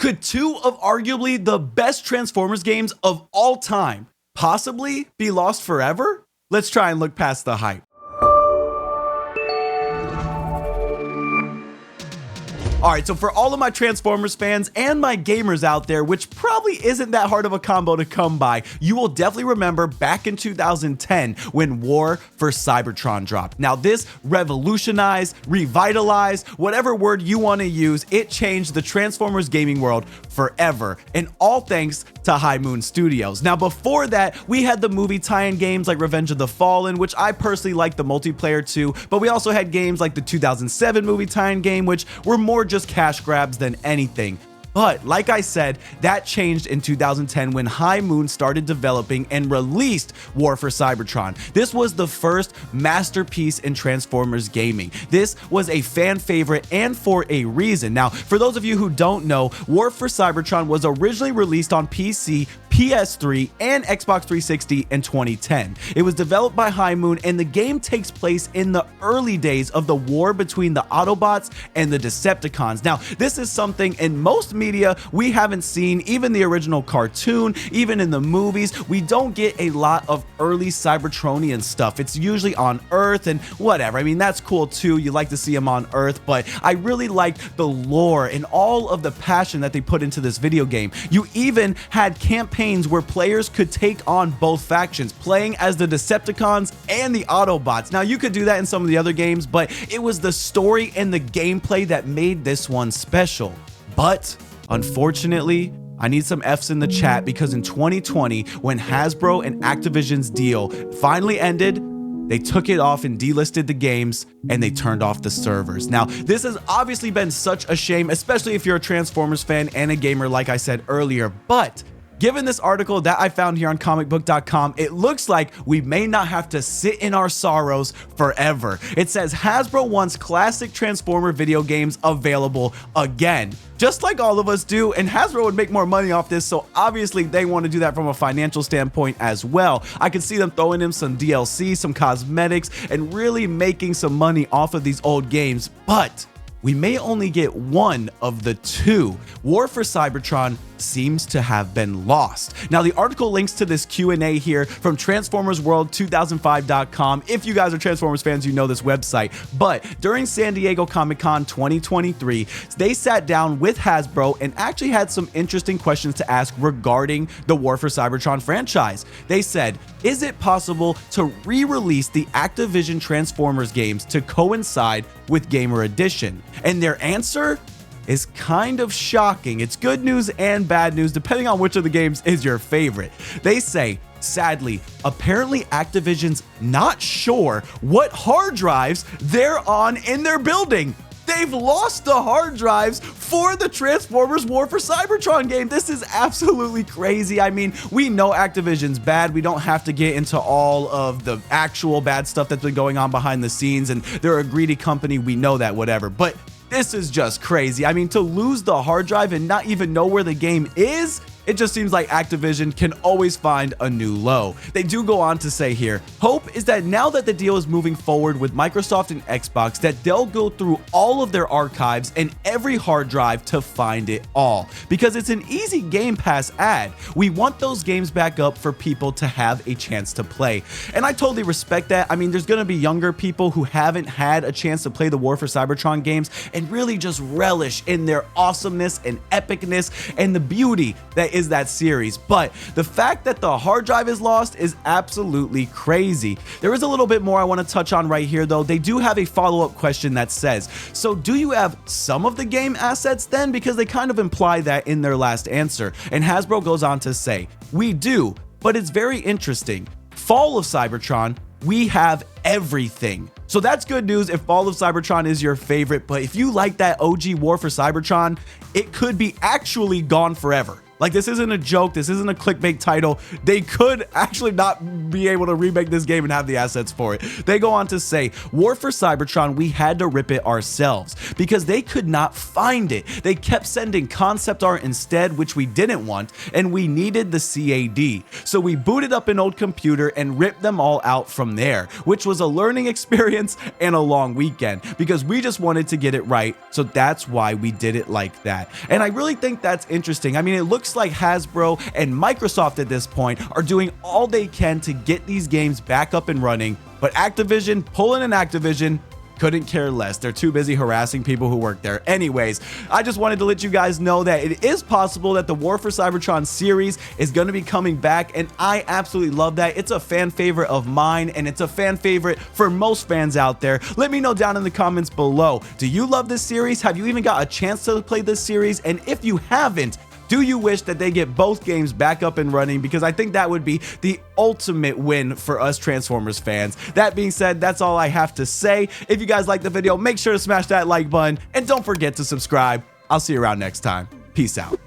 Could two of arguably the best Transformers games of all time possibly be lost forever? Let's try and look past the hype. Alright, so for all of my Transformers fans and my gamers out there, which probably isn't that hard of a combo to come by, you will definitely remember back in 2010 when War for Cybertron dropped. Now this revolutionized, revitalized, whatever word you want to use, it changed the Transformers gaming world forever, and all thanks to High Moon Studios. Now before that, we had the movie tie-in games like Revenge of the Fallen, which I personally like the multiplayer too, but we also had games like the 2007 movie tie-in game, which were more just cash grabs than anything. But like I said, that changed in 2010 when High Moon started developing and released War for Cybertron. This was the first masterpiece in Transformers gaming. This was a fan favorite and for a reason. Now, for those of you who don't know, War for Cybertron was originally released on PC, PS3, and Xbox 360 in 2010. It was developed by High Moon, and the game takes place in the early days of the war between the Autobots and the Decepticons. Now, this is something in most media we haven't seen, even the original cartoon, even in the movies. We don't get a lot of early Cybertronian stuff. It's usually on Earth and whatever. I mean, that's cool too. You like to see them on Earth, but I really liked the lore and all of the passion that they put into this video game. You even had campaigns where players could take on both factions, playing as the Decepticons and the Autobots. Now, you could do that in some of the other games, but it was the story and the gameplay that made this one special. But unfortunately, I need some F's in the chat because in 2020, when Hasbro and Activision's deal finally ended, they took it off and delisted the games and they turned off the servers. Now, this has obviously been such a shame, especially if you're a Transformers fan and a gamer, like I said earlier, but given this article that I found here on comicbook.com, it looks like we may not have to sit in our sorrows forever. It says Hasbro wants classic Transformer video games available again, just like all of us do, and Hasbro would make more money off this, so obviously they want to do that from a financial standpoint as well. I could see them throwing in some DLC, some cosmetics, and really making some money off of these old games, but we may only get one of the two. War for Cybertron seems to have been lost. Now, the article links to this Q&A here from TransformersWorld2005.com. If you guys are Transformers fans, you know this website. But during San Diego Comic-Con 2023, they sat down with Hasbro and actually had some interesting questions to ask regarding the War for Cybertron franchise. They said, is it possible to re-release the Activision Transformers games to coincide with Gamer Edition? And their answer is kind of shocking. It's good news and bad news, depending on which of the games is your favorite. They say, sadly, apparently Activision's not sure what hard drives they're on in their building. They've lost the hard drives for the Transformers War for Cybertron game. This is absolutely crazy. I mean, we know Activision's bad. We don't have to get into all of the actual bad stuff that's been going on behind the scenes, and they're a greedy company. We know that, whatever. But this is just crazy. I mean, to lose the hard drive and not even know where the game is, it just seems like Activision can always find a new low. They do go on to say here, hope is that now that the deal is moving forward with Microsoft and Xbox, that they'll go through all of their archives and every hard drive to find it all. Because it's an easy Game Pass ad. We want those games back up for people to have a chance to play. And I totally respect that. I mean, there's going to be younger people who haven't had a chance to play the War for Cybertron games and really just relish in their awesomeness and epicness and the beauty that is that series. But the fact that the hard drive is lost is absolutely crazy. There is a little bit more I want to touch on right here though. They do have a follow-up question that says, so do you have some of the game assets then? Because they kind of imply that in their last answer. And Hasbro goes on to say, we do, but it's very interesting. Fall of Cybertron, we have everything. So that's good news if Fall of Cybertron is your favorite, but if you like that OG War for Cybertron, it could be actually gone forever. Like, this isn't a joke. This isn't a clickbait title. They could actually not be able to remake this game and have the assets for it. They go on to say, War for Cybertron, we had to rip it ourselves because they could not find it. They kept sending concept art instead, which we didn't want, and we needed the CAD. So we booted up an old computer and ripped them all out from there, which was a learning experience and a long weekend because we just wanted to get it right. So that's why we did it like that. And I really think that's interesting. I mean, it looks like Hasbro and Microsoft at this point are doing all they can to get these games back up and running, but Activision, pulling an Activision, couldn't care less. They're too busy harassing people who work there. Anyways, I just wanted to let you guys know that it is possible that the War for Cybertron series is going to be coming back, and I absolutely love that. It's a fan favorite of mine, and it's a fan favorite for most fans out there. Let me know down in the comments below. Do you love this series? Have you even got a chance to play this series? And if you haven't, do you wish that they get both games back up and running? Because I think that would be the ultimate win for us Transformers fans. That being said, that's all I have to say. If you guys like the video, make sure to smash that like button and don't forget to subscribe. I'll see you around next time. Peace out.